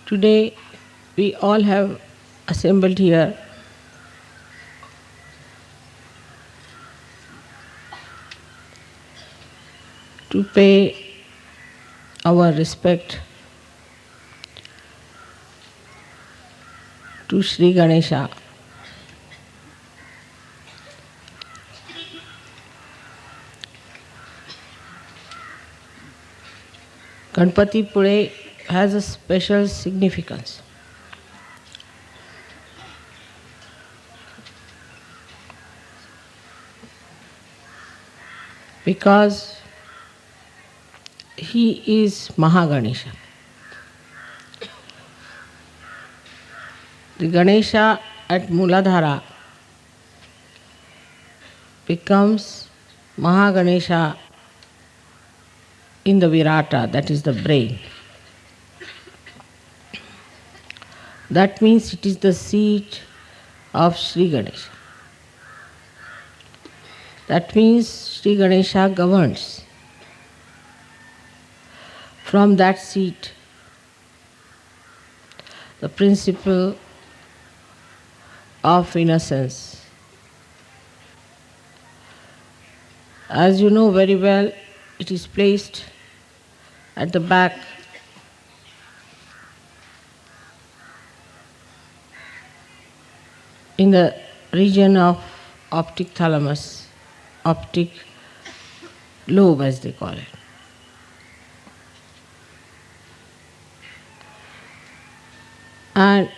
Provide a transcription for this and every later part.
Today we all have assembled here to pay our respect to Shri Ganesha. Ganapatipule has a special significance. Because he is Mahaganesha. The Ganesha at Muladhara becomes Mahaganesha in the Virata, that is the brain. That means it is the seat of Shri Ganesha. That means Shri Ganesha governs. From that seat, the principle of innocence. As you know very well, it is placed at the back in the region of optic thalamus, optic lobe as they call it. And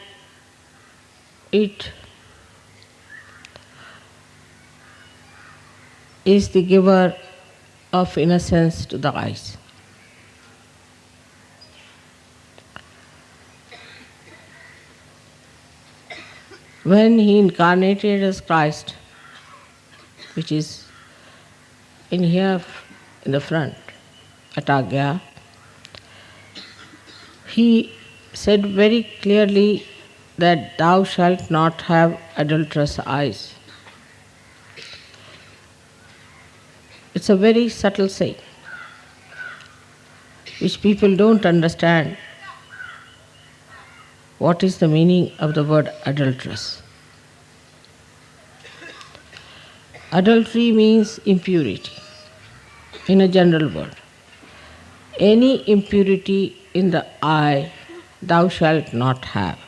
it is the giver of innocence to the eyes. When he incarnated as Christ, which is in here in the front, at Agya, he said very clearly that thou shalt not have adulterous eyes. It's a very subtle saying, which people don't understand. What is the meaning of the word adulterous? Adultery means impurity, in a general word. Any impurity in the eye thou shalt not have.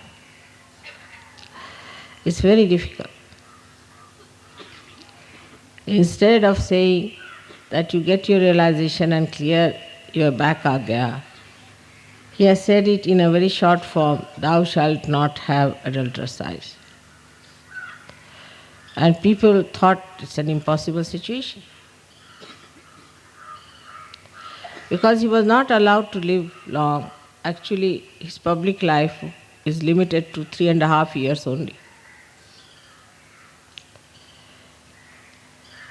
It's very difficult. Instead of saying that you get your realization and clear your back agya, he has said it in a very short form, thou shalt not have adulterous eyes. And people thought it's an impossible situation. Because he was not allowed to live long. Actually, his public life is limited to 3.5 years only.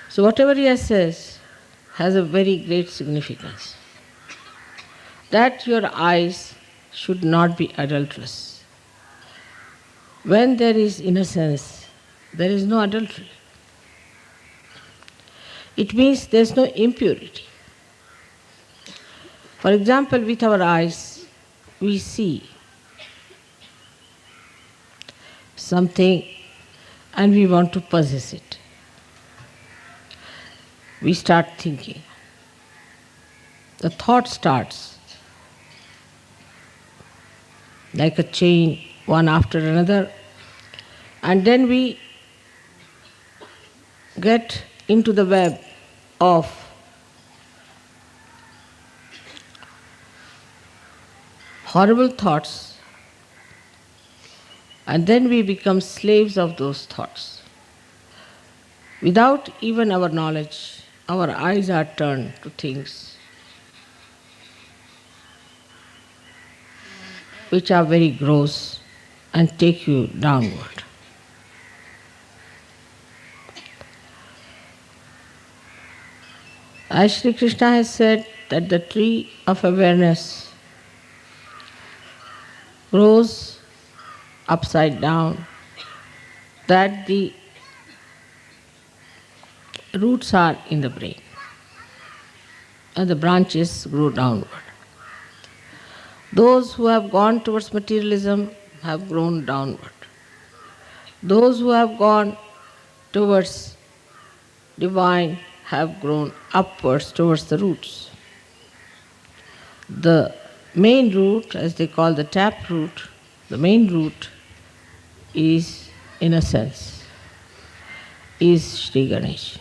So whatever he says has a very great significance. That your eyes should not be adulterous. When there is innocence, there is no adultery. It means there is no impurity. For example, with our eyes, we see something and we want to possess it. We start thinking. The thought starts like a chain, one after another, and then we get into the web of horrible thoughts, and then we become slaves of those thoughts. Without even our knowledge, our eyes are turned to things which are very gross and take you downward. As Sri Krishna has said that the tree of awareness grows upside down, that the roots are in the brain and the branches grow downward. Those who have gone towards materialism have grown downward. Those who have gone towards divine have grown upwards towards the roots. The main root, as they call the tap root, the main root is, in a sense, is Shri Ganesh.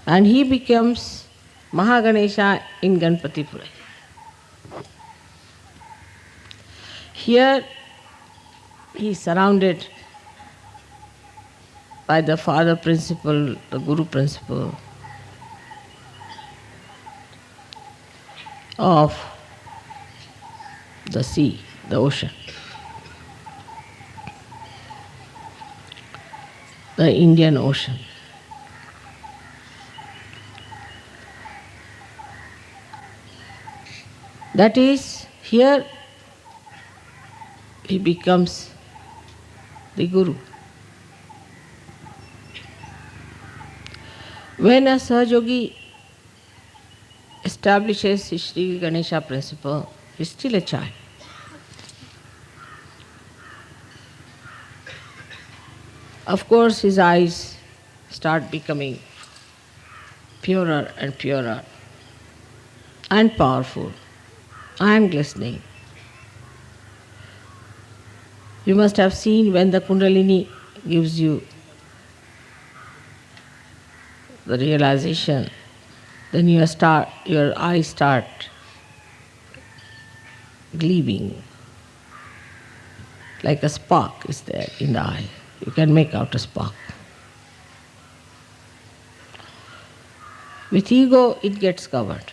And he becomes Mahaganesha in Ganapatipule. Here he is surrounded by the father principle, the guru principle of the sea, the ocean, the Indian Ocean. That is, here he becomes the guru. When a Sahajyogi establishes his Shri Ganesha principle, he is still a child. Of course, his eyes start becoming purer and purer and powerful and glistening. You must have seen when the Kundalini gives you the realization, then your eyes start gleaming, like a spark is there in the eye. You can make out a spark. With ego, it gets covered.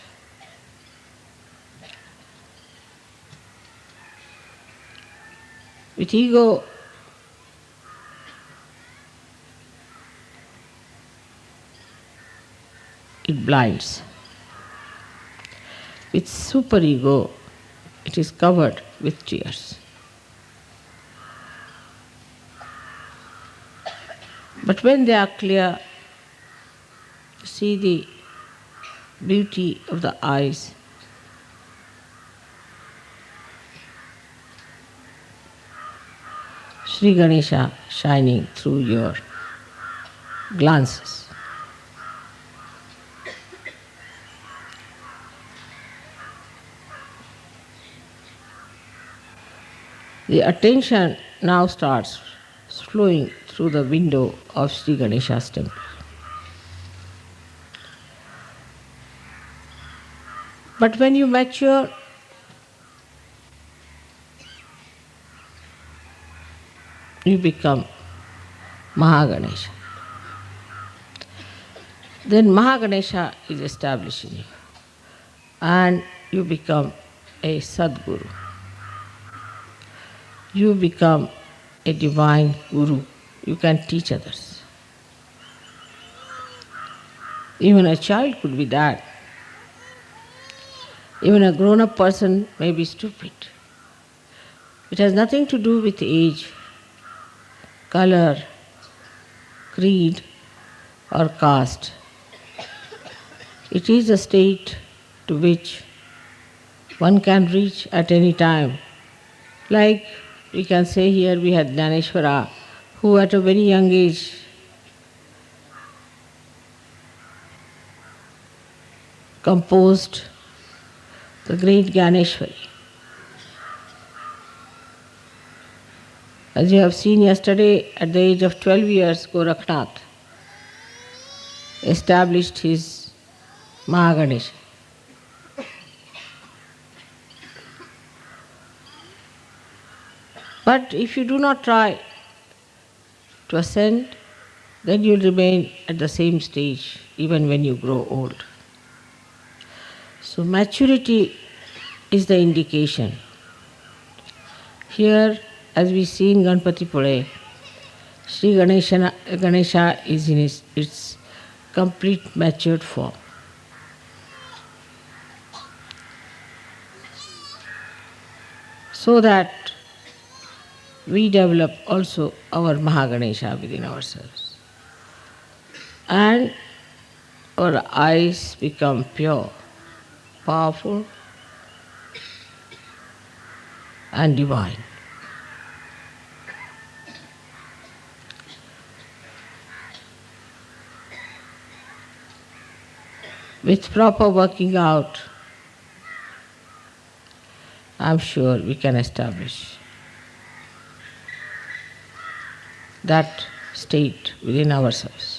With ego, it blinds. With superego, it is covered with tears. But when they are clear, you see the beauty of the eyes. Shri Ganesha shining through your glances. The attention now starts flowing through the window of Shri Ganesha's temple. But when you mature, you become Mahaganesha. Then Mahaganesha is established in you, and you become a Sadguru. You become a divine guru. You can teach others. Even a child could be that. Even a grown-up person may be stupid. It has nothing to do with age, color, creed, or caste. It is a state to which one can reach at any time. Like we can say here we had Jnaneshwara, who at a very young age composed the great Gyaneshwari. As you have seen yesterday, at the age of 12 years, Gorakhnath established his Mahaganesha. But if you do not try to ascend, then you will remain at the same stage even when you grow old. So maturity is the indication. Here, as we see in Ganapatipule, Shri Ganesha is in its complete matured form. So that we develop also our Mahaganesha within ourselves. And our eyes become pure, powerful, and divine. With proper working out, I'm sure we can establish that state within ourselves.